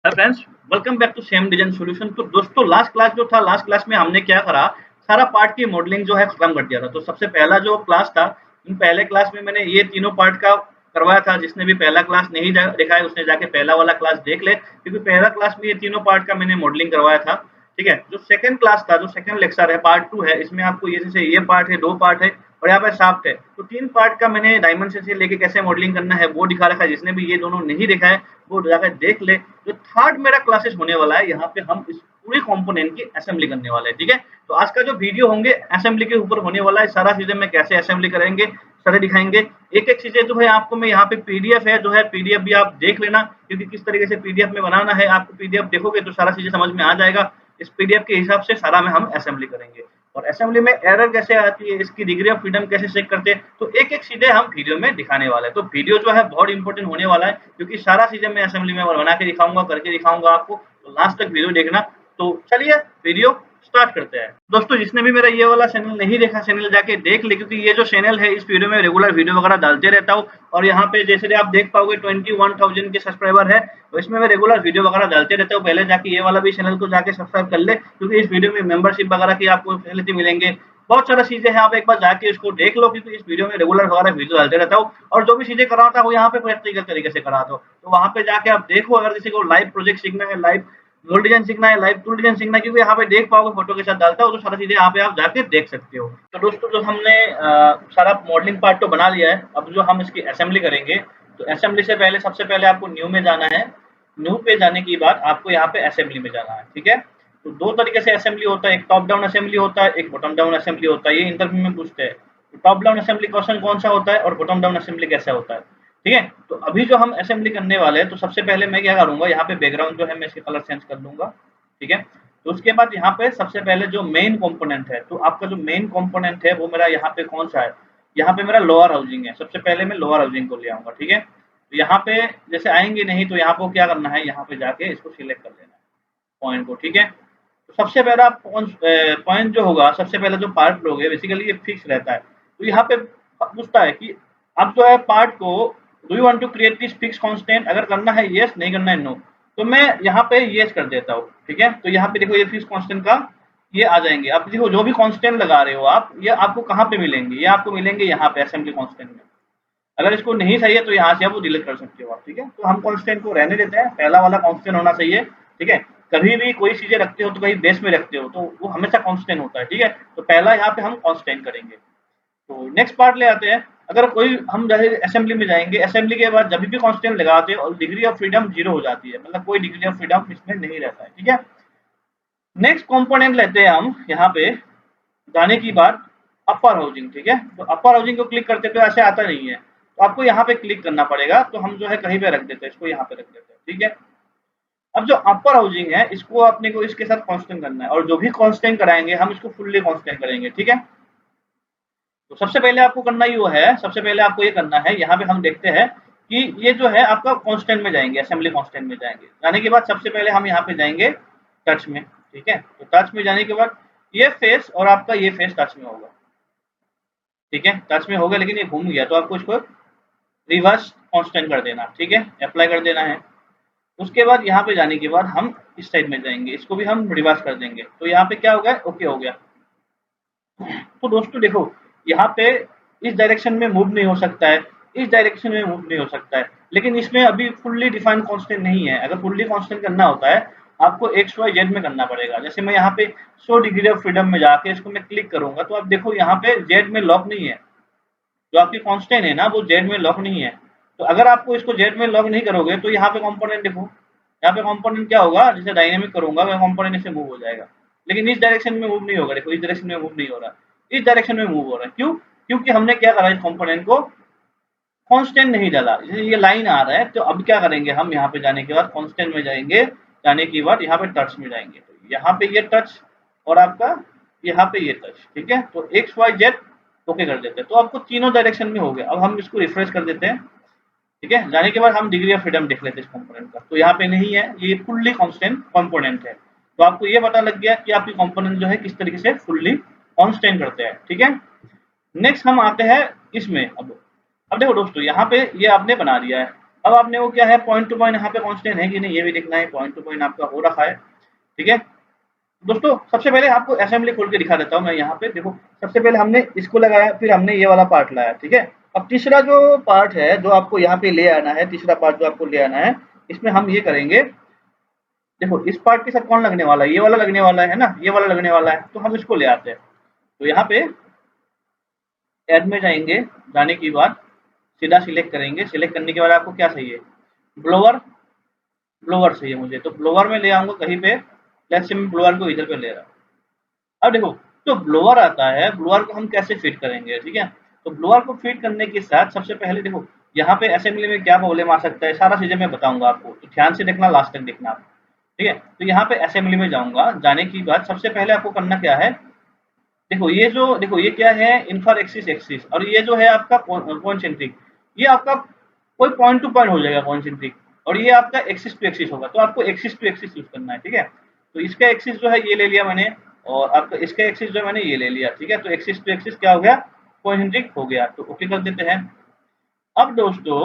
Hi friends, welcome back to same design solution. तो दोस्तों last class में हमने क्या करा, सारा पार्ट की मॉडलिंग जो है खत्म कर दिया था। तो सबसे पहला जो क्लास था, इन पहले क्लास में मैंने ये तीनों पार्ट का करवाया था। जिसने भी पहला क्लास नहीं देखा है उसने जाके पहला वाला क्लास देख ले, क्योंकि पहला क्लास में ये तीनों पार्ट का मैंने मॉडलिंग करवाया था। ठीक है, जो सेकंड क्लास था, जो सेकंड लेक्चर है, पार्ट 2 है, इसमें आपको ये जैसे ये पार्ट है, 2 पार्ट है और यहाँ पे शाफ्ट है। तो 3 पार्ट का मैंने डायमेंशन से लेके कैसे मॉडलिंग करना है वो दिखा रखा है। जिसने भी ये दोनों नहीं देखा है वो जाकर देख ले। जो थर्ड मेरा क्लासेस होने वाला है, यहाँ पे हम इस पूरी कंपोनेंट की असेंबली करने वाले हैं। ठीक है, तो आज का जो वीडियो होंगे असेंबली के ऊपर होने वाला है। सारा चीजें मैं कैसे असेंबली करेंगे सारे दिखाएंगे। एक एक चीजें जो है आपको मैं यहाँ पे पीडीएफ है जो है, पीडीएफ भी आप देख लेना, क्योंकि किस तरीके से पीडीएफ में बनाना है। आपको पीडीएफ देखोगे तो सारा चीजें समझ में आ जाएगा। इस पीडीएफ के हिसाब से सारा में हम असेंबली करेंगे। और असेंबली में एरर कैसे आती है, इसकी डिग्री ऑफ फ्रीडम कैसे चेक करते हैं, तो एक एक चीजें हम वीडियो में दिखाने वाले हैं। तो वीडियो जो है बहुत इंपॉर्टेंट होने वाला है, क्योंकि सारा चीजें मैं असेंबली में बना के दिखाऊंगा, करके दिखाऊंगा आपको। तो लास्ट तक वीडियो देखना। तो चलिए वीडियो स्टार्ट करते हैं। दोस्तों जिसने भी मेरा ये वाला चैनल नहीं देखा, चैनल जाके देख ले, क्योंकि ये जो चैनल है इस वीडियो में रेगुलर वीडियो वगैरह डालते रहता हूँ। और यहाँ पे जैसे आप देख पाओगे 21,000 के सब्सक्राइबर है, तो इसमें मैं रेगुलर वीडियो वगैरह डालते रहता हूँ। पहले जाके ये वाला भी चैनल को जाके सब्सक्राइब कर ले, क्योंकि इस वीडियो में मेंबरशिप वगैरह की आपको फैसिलिटी मिलेंगे। बहुत सारा चीजें हैं, आप एक बार जाके इसको देख लो, क्योंकि इस वीडियो में रेगुलर वगैरह वीडियो डालते रहता हूँ। और जो भी चीजें कराता हूँ यहाँ पे प्रैक्टिकल तरीके से कराता हूँ, तो वहाँ पे जाके आप देखो। अगर किसी को लाइव प्रोजेक्ट सीखना है, लाइव मोल डिजाइन सीखना है, लाइव टूल डिजाइन सीखना है, क्योंकि यहाँ पे देख पाओगे फोटो के साथ डालता हो, तो सारी चीजें यहाँ पे आप जाके देख सकते हो। तो दोस्तों जो हमने सारा मॉडलिंग पार्ट तो बना लिया है, अब जो हम इसकी असेंबली करेंगे, तो असेंबली से पहले सबसे पहले आपको न्यू में जाना है। न्यू पे जाने के बाद आपको यहाँ पे असेंबली में जाना है। ठीक है, तो दो तरीके से असेंबली होता है, एक टॉप डाउन असेंबली होता है, एक बॉटम डाउन असेंबली होता है। ये इंटरव्यू में पूछते हैं टॉप डाउन असेंबली क्वेश्चन कौन सा होता है और बॉटम डाउन असेंबली कैसा होता है। ठीक है, तो अभी जो हम असेंबली करने वाले हैं, तो सबसे पहले मैं क्या करूंगा, यहाँ पे बैकग्राउंड जो है मैं इसके कलर चेंज कर दूंगा। ठीक है, तो उसके बाद यहाँ पे सबसे पहले जो मेन कंपोनेंट है, तो आपका जो मेन कंपोनेंट है वो मेरा यहाँ पे कौन सा है, यहाँ पे मेरा लोअर हाउसिंग है। सबसे पहले मैं लोअर हाउसिंग को ले आऊंगा। ठीक है, तो यहाँ पे जैसे आएंगे नहीं, तो यहाँ पे क्या करना है, यहाँ पे जाके इसको सिलेक्ट कर लेना है पॉइंट को। ठीक है, तो सबसे पहला पॉइंट जो होगा, सबसे पहले जो पार्ट लोगे बेसिकली ये फिक्स रहता है। तो यहाँ पे पूछता है कि अब जो है पार्ट को do you want to create this fix constant, अगर करना है यस, नहीं करना है नो। तो मैं यहाँ पे यस कर देता हूँ। ठीक है, तो यहाँ पे देखो ये फिक्स कांस्टेंट का ये आ जाएंगे। अब देखो जो भी कांस्टेंट लगा रहे हो आप, ये आपको कहाँ पे मिलेंगे, ये आपको मिलेंगे यहाँ पे असेंबली कांस्टेंट में। अगर इसको नहीं चाहिए तो यहाँ से आप वो डिलीट कर सकते हो आप। ठीक है, तो हम कांस्टेंट को रहने देते हैं, पहला वाला कांस्टेंट होना चाहिए। ठीक है, कभी भी कोई चीजें रखते हो तो कहीं बेस में रखते हो तो वो हमेशा कांस्टेंट होता है। ठीक है, तो पहला यहाँ पे हम कांस्टेंट करेंगे। तो नेक्स्ट पार्ट ले आते हैं। अगर कोई हम जैसे असेंबली में जाएंगे, असेंबली के बाद जब भी कांस्टेंट लगाते हैं और डिग्री ऑफ फ्रीडम जीरो हो जाती है, मतलब कोई डिग्री ऑफ फ्रीडम इसमें नहीं रहता है। ठीक है, नेक्स्ट कंपोनेंट लेते हैं हम यहाँ पे जाने की बाद अपर हाउसिंग। ठीक है, तो अपर हाउसिंग को क्लिक करते तो ऐसे आता नहीं है, तो आपको यहाँ पे क्लिक करना पड़ेगा। तो हम जो है कहीं पे रख देते हैं, इसको यहाँ पे रख देते हैं। ठीक है, अब जो अपर हाउसिंग है इसको अपने को इसके साथ कांस्टेंट करना है, और जो भी कांस्टेंट कराएंगे हम इसको फुल्ली कांस्टेंट करेंगे। ठीक है, तो सबसे पहले आपको करना ही वो है, सबसे पहले आपको ये करना है, यहाँ पे हम देखते हैं कि ये जो है आपका कांस्टेंट में जाएंगे, असेंबली कांस्टेंट में जाएंगे। जाने के बाद सबसे पहले हम यहाँ पे जाएंगे टच में। ठीक है, तो टच में जाने के बाद ये फेस और आपका ये फेस टच में होगा। ठीक है, टच में होगा लेकिन ये घूम गया, तो आपको इसको रिवर्स कांस्टेंट कर देना। ठीक है, अप्लाई कर देना है। उसके बाद यहाँ पे जाने के बाद हम इस साइड में जाएंगे, इसको भी हम रिवर्स कर देंगे। तो यहाँ पे क्या हो गया, ओके हो गया। तो दोस्तों देखो, यहाँ पे इस डायरेक्शन में मूव नहीं हो सकता है, इस डायरेक्शन में मूव नहीं हो सकता है, लेकिन इसमें अभी फुल्ली डिफाइंड कांस्टेंट नहीं है। अगर फुल्ली कांस्टेंट करना होता है आपको एक्स वाई जेड में करना पड़ेगा। जैसे मैं यहाँ पे 100 डिग्री ऑफ फ्रीडम में जाके इसको मैं क्लिक करूंगा, तो आप देखो यहाँ पे जेड में लॉक नहीं है, जो आपकी कांस्टेंट है ना वो जेड में लॉक नहीं है। तो अगर आपको इसको जेड में लॉक नहीं करोगे तो यहाँ पे कंपोनेंट देखो, यहाँ पे कंपोनेंट क्या होगा, जैसे डायनेमिक करूंगा मैं कंपोनेंट इससे मूव हो जाएगा, लेकिन इस डायरेक्शन में मूव नहीं होगा। देखो इस डायरेक्शन में मूव नहीं हो रहा, इस डायरेक्शन में मूव हो रहा है। क्यों, क्योंकि हमने क्या करा, इस कंपोनेंट को कांस्टेंट नहीं डाला। जैसे ये लाइन आ रहा है, तो अब क्या करेंगे हम, यहाँ पे जाने के बाद कांस्टेंट में जाएंगे, जाने के बाद यहाँ पे टच में जाएंगे। तो यहाँ पे ये टच और आपका यहाँ पे ये टच। ठीक है, तो एक्स वाई जेड ओके कर देते हैं, तो आपको तीनों डायरेक्शन में हो गया। अब हम इसको रिफ्रेश कर देते हैं। ठीक है, जाने के बाद हम डिग्री ऑफ फ्रीडम देख लेते हैं इस कंपोनेंट का, तो यहाँ पे नहीं है, ये फुल्ली कांस्टेंट कंपोनेंट है। तो आपको ये पता लग गया कि आपकी कंपोनेंट जो है किस तरीके से फुल्ली कांस्टेंट करते हैं। ठीक है, नेक्स्ट हम आते हैं इसमें। अब देखो दोस्तों, यहाँ पे ये आपने बना दिया है। अब आपने वो क्या है, पॉइंट टू पॉइंट यहाँ पे कांस्टेंट है कि नहीं ये भी देखना है, पॉइंट टू पॉइंट आपका हो रखा है। ठीक है दोस्तों, सबसे पहले आपको असेंबली खोल के दिखा देता हूँ मैं यहाँ पे। देखो सबसे पहले हमने इसको लगाया, फिर हमने ये वाला पार्ट लाया। ठीक है, अब तीसरा जो पार्ट है जो आपको यहाँ पे ले आना है, तीसरा पार्ट जो आपको ले आना है, इसमें हम ये करेंगे। देखो इस पार्ट के साथ कौन लगने वाला है, ये वाला लगने वाला है ना, ये वाला लगने वाला है, तो हम इसको ले आते हैं। तो यहाँ पे ऐड में जाएंगे, जाने के बाद सीधा सिलेक्ट करेंगे। सिलेक्ट करने के बाद आपको क्या चाहिए, ब्लोअर, ब्लोअर चाहिए मुझे, तो ब्लोअर में ले आऊंगा कहीं पे। लेट्स से मैं ब्लोअर को इधर पे ले रहा हूँ। अब देखो जो ब्लोअर आता है, ब्लोअर को हम कैसे फिट करेंगे। ठीक है, तो ब्लोअर को फिट करने के साथ सबसे पहले देखो यहाँ पे असेंबली में क्या प्रॉब्लम आ सकता है, सारा चीजें मैं बताऊंगा आपको, तो ध्यान से देखना, लास्ट तक देखना आप। ठीक है, तो यहाँ पे असेंबली में जाऊंगा, जाने की बाद सबसे पहले आपको करना क्या है, देखो ये क्या है, इन्फर एक्सिस एक्सिस, और ये जो है आपका कॉन्सेंट्रिक, ये आपका कोई पॉइंट टू पॉइंट हो जाएगा कॉन्सेंट्रिक, और ये आपका एक्सिस टू एक्सिस होगा, तो आपको एक्सिस टू एक्सिस यूज करना है। ठीक है, तो इसका एक्सिस जो है ये ले लिया मैंने, और आपका इसका एक्सिस जो है मैंने ये ले लिया। ठीक है, तो एक्सिस टू एक्सिस क्या हो गया, कॉन्सेंट्रिक हो गया, तो ओके कर देते हैं। अब दोस्तों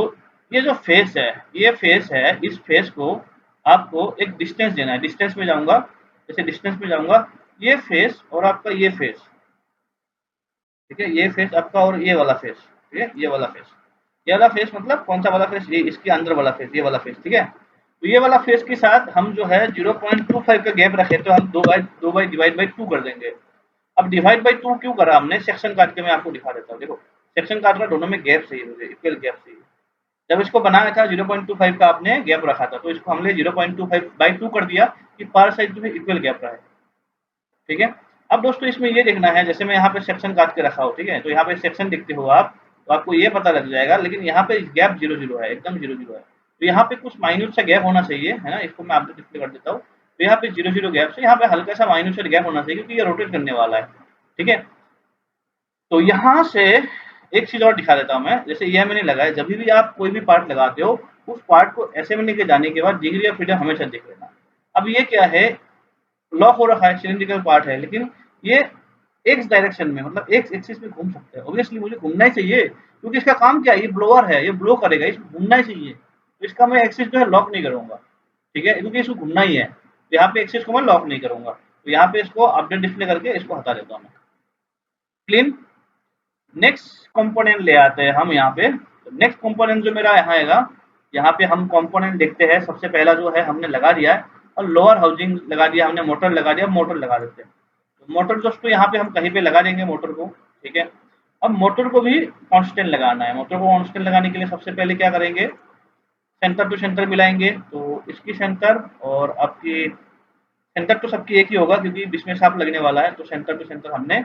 ये जो फेस है, ये फेस है, इस फेस को आपको एक डिस्टेंस देना है। डिस्टेंस में जाऊंगा, जैसे डिस्टेंस में जाऊंगा, ये फेस और आपका ये फेस, ठीक है, ये फेस आपका और ये वाला फेस, ठीक है, ये वाला फेस, ये वाला फेस मतलब कौन सा वाला फेस, ये इसके अंदर वाला फेस, ये वाला फेस। ठीक है, तो ये वाला फेस के साथ हम जो है 0.25 का गैप रखे, तो हम दो बाई डिवाइड बाई टू कर देंगे। अब डिवाइड बाई टू क्यों करा हमने, सेक्शन काट के मैं आपको दिखा देता हूँ। देखो सेक्शन काट रहा, दोनों में गैप चाहिए मुझे, इक्वल गैप चाहिए। जब इसको बनाया था 0.25 का आपने गैप रखा था, तो इसको हमने 0.25 बाई टू कर दिया कि पर साइड जो है इक्वल गैप रहे। ठीक है, अब दोस्तों इसमें ये देखना है, जैसे मैं यहाँ पे सेक्शन काट के रखा हूँ। ठीक है, तो यहाँ पे सेक्शन देखते हो आप, तो आपको ये पता लग जाएगा, लेकिन यहाँ पे गैप 0 0 है, एकदम 0 0 है। तो यहाँ पे कुछ माइन्यूट सा गैप होना चाहिए, है ना, इसको मैं आपको डिस्प्ले कर देता हूँ। तो यहाँ पे 0 0 गैप से यहाँ पे हल्का सा माइन्यूट सा गैप होना चाहिए, क्योंकि ये रोटेट करने वाला है। ठीक है, तो यहाँ से एक चीज और दिखा देता हूँ मैं, जैसे ये मैंने लगाया, जब भी आप कोई भी पार्ट लगाते हो, उस पार्ट को ऐसे में लेके जाने के बाद डिग्री ऑफ फ्रीडम हमेशा देख लेना। अब ये क्या है, लॉक हो रखा है, सिलिंड्रिकल पार्ट है, लेकिन ये एक्स डायरेक्शन में, मतलब एक्स एक्सिस में घूम सकता है। ऑब्वियसली मुझे घूमना ही चाहिए, क्योंकि इसका काम क्या है, ये ब्लोअर है, ये ब्लो करेगा, इसको घूमना ही चाहिए, तो इसका मैं एक्सिस जो है लॉक नहीं करूंगा। ठीक है, क्योंकि इसको घूमना ही है, तो यहाँ पे एक्सिस को मैं लॉक नहीं करूंगा, तो यहाँ पे इसको अपडेट डिस्प्ले करके इसको हटा देता हूँ मैं। क्लीन। नेक्स्ट कंपोनेंट ले आते हैं हम यहाँ पे। नेक्स्ट कंपोनेंट जो मेरा यहाँ आएगा, यहाँ पे हम कंपोनेंट देखते हैं। सबसे पहला जो है हमने लगा दिया है, और लोअर हाउसिंग लगा दिया हमने, मोटर लगा दिया, मोटर लगा देते हैं। तो मोटर दोस्तों यहाँ पे हम कहीं पे लगा देंगे मोटर को। ठीक है, अब मोटर को भी कांस्टेंट लगाना है। मोटर को कांस्टेंट लगाने के लिए सबसे पहले क्या करेंगे, सेंटर टू सेंटर मिलाएंगे, तो इसकी सेंटर और आपकी सेंटर तो सबकी एक ही होगा, क्योंकि बीच में सांप लगने वाला है, तो सेंटर टू सेंटर हमने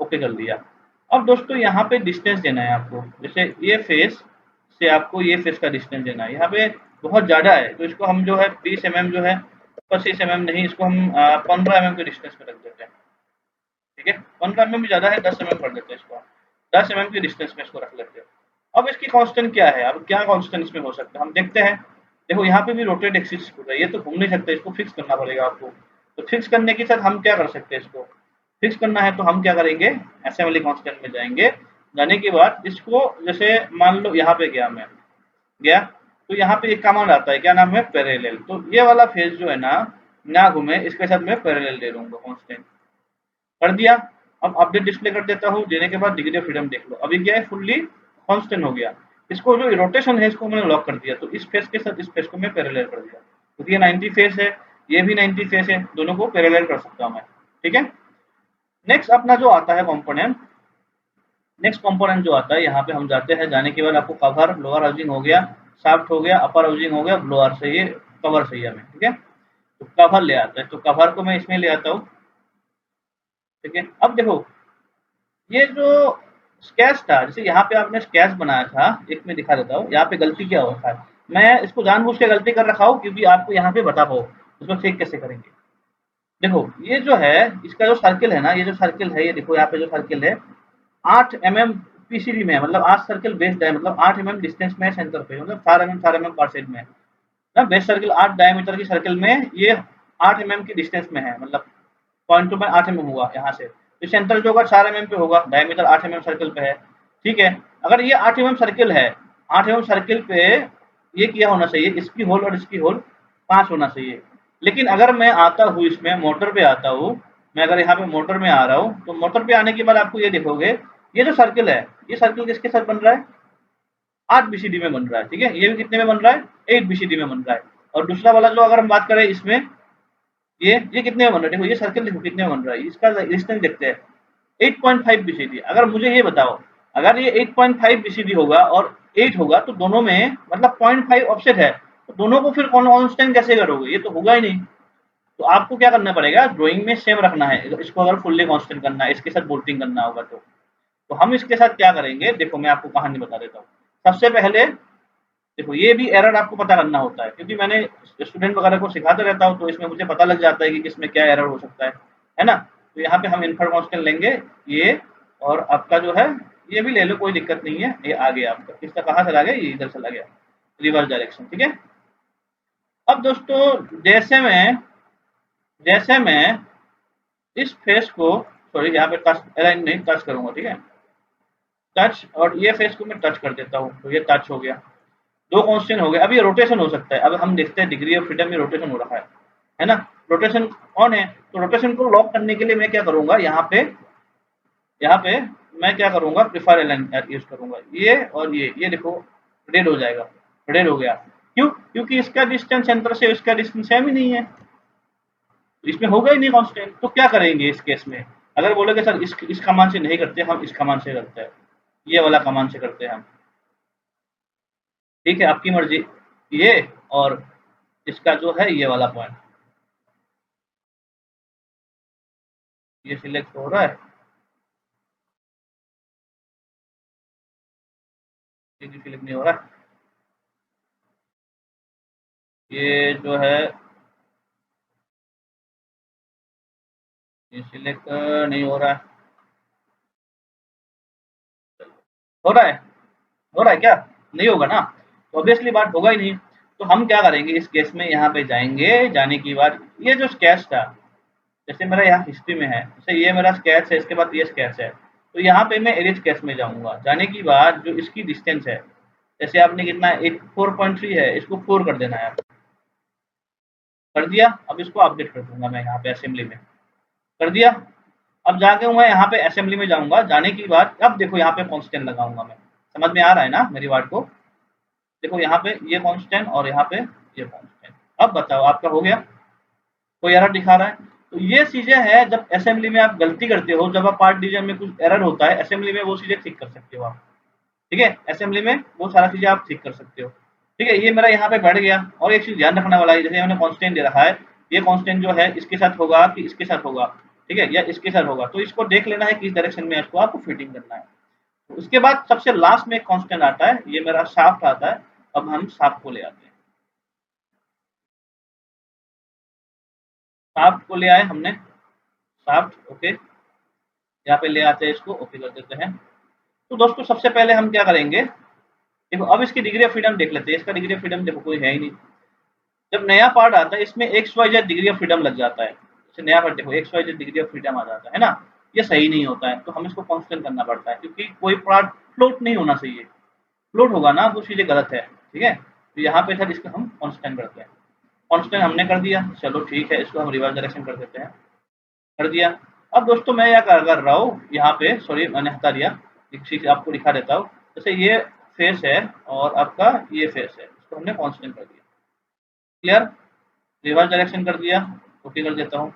ओके कर दिया। अब दोस्तों यहाँ पे डिस्टेंस देना है आपको, जैसे ये फेस से आपको ये फेस का डिस्टेंस देना है। यहाँ पे बहुत ज़्यादा है, तो इसको हम जो है 20 mm जो है, 25 mm नहीं, इसको हम 15 mm के डिस्टेंस पे रख देते हैं। ठीक है, 15 mm भी ज़्यादा है, 10 mm कर देते हैं इसको, 10 mm के डिस्टेंस में इसको रख लेते हैं। अब इसकी कांस्टेंट क्या है, अब क्या कांस्टेंट इसमें हो सकता है हम देखते हैं। देखो यहाँ पे भी रोटेट एक्सिस हो रहा है, ये तो घूम नहीं सकते, इसको फिक्स करना पड़ेगा आपको। तो फिक्स करने के साथ हम क्या कर सकते हैं, इसको फिक्स करना है तो हम क्या करेंगे, असेंबली कांस्टेंट में जाएंगे। जाने के बाद इसको, जैसे मान लो यहाँ पे गया मैं, गया, तो यहाँ पे एक कमांड आता है, क्या नाम है, पैरेलल। तो ये वाला फेज जो है ना घूमे, इसके साथ मैं पैरेलल दे दूंगा, कांस्टेंट कर दिया। अब अपडेट डिस्प्ले कर देता हूँ, देने के बाद डिग्री ऑफ फ्रीडम देख लो, अभी क्या है, फुल्ली कांस्टेंट हो गया। इसको जो रोटेशन है इसको मैंने लॉक कर दिया, तो इस फेस के साथ इस फेस को मैं पैरेलल कर दिया, क्योंकि ये 90 फेस है, ये भी 90 फेस है, दोनों को पैरेलल कर सकता हूँ मैं। ठीक है, नेक्स्ट अपना जो आता है कंपोनेंट, नेक्स्ट कंपोनेंट जो आता है, यहाँ पे हम जाते हैं। जाने के बाद आपको कवर, लोअर हाउसिंग हो गया, शाफ्ट हो गया, अपर हाउसिंग हो गया, ब्लोअर चाहिए, कवर चाहिए हमें। ठीक है, तो कवर ले आता है, तो कवर को मैं इसमें ले आता हूँ। ठीक है, अब देखो ये जो स्केच था, जैसे यहाँ पे आपने स्केच बनाया था, एक में दिखा देता हूँ, यहाँ पे गलती क्या हो रखा है, मैं इसको जानबूझ के गलती कर रखा हूँ, क्योंकि आपको यहाँ पे बता पाओ उसको ठीक कैसे करेंगे। देखो ये जो है, इसका जो सर्किल है ना, ये जो सर्किल है, ये देखो यहाँ पे जो सर्किल है 8 mm पीसीबी में है, मतलब 8 सर्किल बेस्ड है, मतलब 8 mm डिस्टेंस में है सेंटर पे, मतलब 4 mm पर साइड में है ना। बेस सर्किल 8 डायमीटर की सर्किल में ये 8 mm की डिस्टेंस में है, मतलब पॉइंट टू पॉइंट 8 mm हुआ यहाँ से, तो सेंटर जो होगा 4 mm पे होगा, डायमीटर 8 mm सर्किल पे है। ठीक है, अगर ये 8 mm सर्किल है, 8 mm सर्किल पे ये क्या होना चाहिए, इसकी होल और इसकी होल 5 होना चाहिए। लेकिन अगर मैं आता हूँ इसमें मोटर पे आता हूँ, मैं अगर यहाँ पे मोटर में आ रहा हूँ, तो मोटर पे आने के बाद आपको ये देखोगे, ये जो सर्किल है, ये सर्किल किसके साथ बन रहा है, 8 बीसीडी में बन रहा है, ठीक है। ये भी कितने में बन रहा है, 8 बीसीडी में बन रहा है। और दूसरा वाला जो अगर हम बात करें इसमें, ये कितने में बन रहा है, देखो ये सर्किल देखो कितने में बन रहा है, इसका रेजिस्टेंस देखते हैं, 8.5 बीसीडी। अगर मुझे ये बताओ, अगर ये 8.5 बीसीडी होगा और 8 होगा, तो दोनों में मतलब 0.5 ऑफसेट है, तो दोनों को फिर कांस्टेंट कैसे करोगे, ये तो होगा ही नहीं। तो आपको क्या करना पड़ेगा, ड्राइंग में सेम रखना है इसको, अगर फुल्ली कांस्टेंट करना है, इसके साथ बोल्टिंग करना होगा तो हम इसके साथ क्या करेंगे, देखो मैं आपको कहानी बता देता हूँ। सबसे पहले देखो, ये भी एरर आपको पता करना होता है, क्योंकि मैंने स्टूडेंट वगैरह को सिखाते रहता हूँ, तो इसमें मुझे पता लग जाता है कि किसमें क्या एरर हो सकता है ना। तो यहाँ पे हम इनफर कांस्टेंट लेंगे ये, और आपका जो है ये भी ले लो, कोई दिक्कत नहीं है। ये आ गया आपका, किसका कहाँ चला गया, ये इधर चला गया, रिवर्स डायरेक्शन, ठीक है। अब दोस्तों जैसे मैं इस फेस को, सॉरी यहाँ पे टच अलाइन नहीं, टच करूंगा, ठीक है, टच, और ये फेस को मैं टच कर देता हूँ, तो ये टच हो गया, दो कांस्टेंट हो गए। अब ये रोटेशन हो सकता है, अब हम देखते हैं डिग्री ऑफ फ्रीडम में रोटेशन हो रहा है ना, रोटेशन ऑन है। तो रोटेशन को लॉक करने के लिए मैं क्या करूंगा, यहाँ पे मैं क्या करूंगा, प्रिफर एलाइन यूज करूंगा, ये और ये देखो रेड हो जाएगा, रेड हो गया। क्यों, क्योंकि इसका डिस्टेंस सेंटर से इसका डिस्टेंस सेम ही नहीं है, तो इसमें होगा ही नहीं कांस्टेंट। तो क्या करेंगे इस केस में, अगर बोलोगे सर इस कमान से नहीं करते, हम इस कमान से करते हैं, ये वाला कमान से करते हैं हम, ठीक है, आपकी मर्जी। ये और इसका जो है ये वाला पॉइंट, ये सिलेक्ट हो रहा है, ये भी सिलेक्ट नहीं हो रहा है, ये जो है ये सिलेक्ट नहीं हो रहा है, हो रहा है, हो रहा है क्या, नहीं होगा ना, तो ऑब्वियसली बात होगा ही नहीं। तो हम क्या करेंगे इस केस में, यहाँ पे जाएंगे, जाने की बाद ये जो स्केच था, जैसे मेरा यहाँ हिस्ट्री में है, जैसे ये मेरा स्केच है, इसके बाद ये स्केच है, तो यहाँ पे मैं एरिज स्केच में जाऊंगा, जाने की बाद जो इसकी डिस्टेंस है, जैसे आपने कितना, एक 4.3 है, इसको 4 कर देना है, कर दिया। अब इसको अपडेट कर दूंगा मैं यहाँ पे असेंबली में, कर दिया। अब जाके मैं यहाँ पे असेंबली में जाऊंगा, जाने की बाद अब देखो यहाँ पे कांस्टेंट लगाऊंगा मैं, समझ में आ रहा है ना मेरी बात को, देखो यहाँ पे ये कांस्टेंट और यहाँ पे ये कांस्टेंट। अब बताओ आपका हो गया, कोई एरर दिखा रहा है। तो ये चीजें हैं, जब असेंबली में आप गलती करते हो, जब आप पार्ट डिवीजन में कुछ एरर होता है, असेंबली में वो चीजें ठीक कर सकते हो आप, ठीक है, असेंबली में वो सारा चीजें आप ठीक कर सकते हो, ठीक है। ये मेरा यहाँ पे बैठ गया। और एक चीज ध्यान रखने वाला है, जैसे हमने कांस्टेंट दे रखा है, ये कांस्टेंट जो है इसके साथ होगा कि इसके साथ होगा, ठीक है, या इसके साथ होगा, तो इसको देख लेना है किस डायरेक्शन में इसको आपको फिटिंग करना है। तो उसके बाद सबसे लास्ट में एक कांस्टेंट आता है, ये मेरा शाफ्ट आता है। अब हम शाफ्ट को ले आते हैं, शाफ्ट को ले आए हमने, शाफ्ट ओके, यहाँ पे ले आते हैं, इसको ओके कर देते हैं। तो दोस्तों सबसे पहले हम क्या करेंगे, देखो अब इसकी डिग्री ऑफ फ्रीडम देख लेते हैं। इसका डिग्री ऑफ फ्रीडम देखो कोई है ही नहीं। जब नया पार्ट आता है इसमें X Y Z degree of freedom लग जाता है, जैसे नया पार्ट देखो X Y Z degree of freedom आ जाता है ना, ये सही नहीं होता है, तो हम इसको कांस्टेंट करना पड़ता है, क्योंकि कोई पार्ट फ्लोट नहीं होना चाहिए, फ्लोट होगा ना वो चीजें गलत है, ठीक है। तो यहाँ पे सर इसको हम कांस्टेंट करते हैं, कांस्टेंट हमने कर दिया, चलो ठीक है, इसको हम रिवर्स डायरेक्शन कर देते हैं, कर दिया। अब दोस्तों मैं क्या कर रहा हूँ यहाँ पे, सॉरी मैंने हटा दिया, एक चीज आपको दिखा देता हूँ। जैसे ये फेस है और आपका ये फेस है, इसको हमने कांस्टेंट कर दिया, क्लियर, रिवर्स डायरेक्शन कर दिया, ओके कर देता हूँ।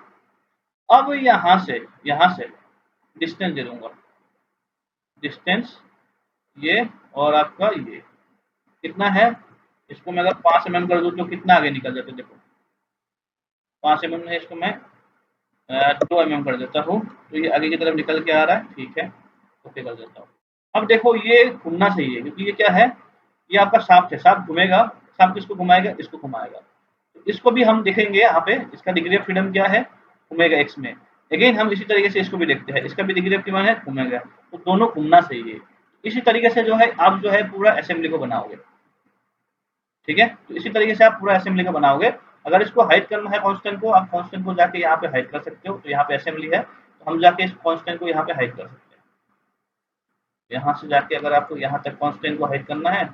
अब यहाँ से डिस्टेंस दे दूंगा, डिस्टेंस ये, और आपका ये कितना है, इसको मैं अगर 5 mm कर दूं तो कितना आगे निकल जाता है, देखो 5 mm है, इसको मैं 2 mm कर देता हूँ, तो ये आगे की तरफ निकल के आ रहा है, ठीक है, ओके कर देता हूँ। अब देखो ये घूमना चाहिए, क्योंकि ये क्या है, ये आपका सांप है, सांप घूमेगा, सांप किसको घुमाएगा, इसको घुमाएगा। तो इसको भी हम देखेंगे यहाँ पे, इसका डिग्री ऑफ फ्रीडम क्या है, घूमेगा एक्स में। अगेन हम इसी तरीके से इसको भी देखते हैं, इसका भी डिग्री ऑफ फ्रीडम है, घूमेगा, तो दोनों घूमना चाहिए। इसी तरीके से जो है आप जो है पूरा असेंबली को बनाओगे, ठीक है। तो इसी तरीके से आप पूरा असेंबली को बनाओगे। अगर इसको हाइड करना है कांस्टेंट को, आप कांस्टेंट को जाके यहाँ पे हाइड कर सकते हो, तो यहाँ पे असेंबली है, तो हम जाके इस कांस्टेंट को यहाँ पे हाइड कर सकते हैं। यहाँ से जाके अगर आपको यहाँ तक कांस्टेंट को हाइड करना है,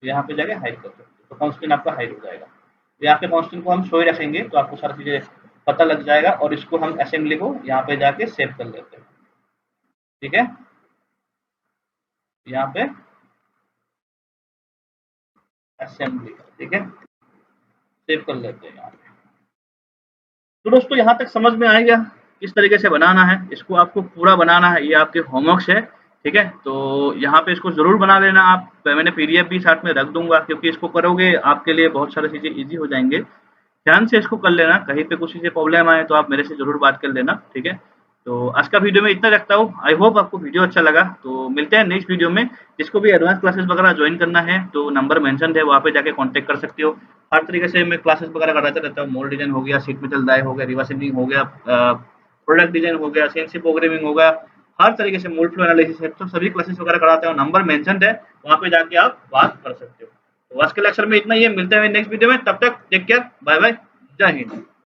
यहाँ पे जाके हाइड कर सकते हो, तो कॉन्स्टेंट आपका हाइड हो जाएगा। यहाँ पे कॉन्स्टेंट को हम शो ही रखेंगे तो आपको सारी चीज़ें पता लग जाएगा, और इसको हम असेंबली को यहाँ पे जाके सेव कर लेते हैं। ठीक है, यहाँ पे असेंबली, ठीक है, सेव कर लेते हैं यहाँ पे। तो दोस्तों यहाँ तक समझ में आ गया किस तरीके से बनाना है, इसको आपको पूरा बनाना है, ये आपके होमवर्क है। ठीक है, तो यहाँ पे इसको ज़रूर बना लेना आप, मैंने पीडीएफ भी साथ में रख दूंगा, क्योंकि इसको करोगे आपके लिए बहुत सारी चीज़ें ईजी हो जाएंगे। ध्यान से इसको कर लेना, कहीं पे कुछ चीज़ें प्रॉब्लम आए तो आप मेरे से ज़रूर बात कर लेना। ठीक है, तो आज का वीडियो में इतना रखता हूँ। आई होप आपको वीडियो अच्छा लगा, तो मिलते हैं नेक्स्ट वीडियो में। जिसको भी एडवांस क्लासेस वगैरह ज्वाइन करना है तो नंबर मेंशन है, वहाँ पे जाके कांटेक्ट कर सकते हो। हर तरीके से मैं क्लासेस वगैरह कराता रहता हूँ, मोल्ड डिजाइन हो गया, शीट मेटल डाई हो गया, रिवर्स एंडिंग हो गया, प्रोडक्ट डिजाइन हो गया, सीएनसी प्रोग्रामिंग हो गया, हर तरीके से मोल्ड फ्लो एनालिसिस है, तो सभी क्लासेस वगैरह कराता हूँ। नंबर मेंशन है, वहाँ पे जाके आप बात कर सकते हो। तो आज के लेक्चर में इतना ही है, मिलते हैं नेक्स्ट वीडियो में, तब तक टेक केयर, बाय बाय, जय हिंद।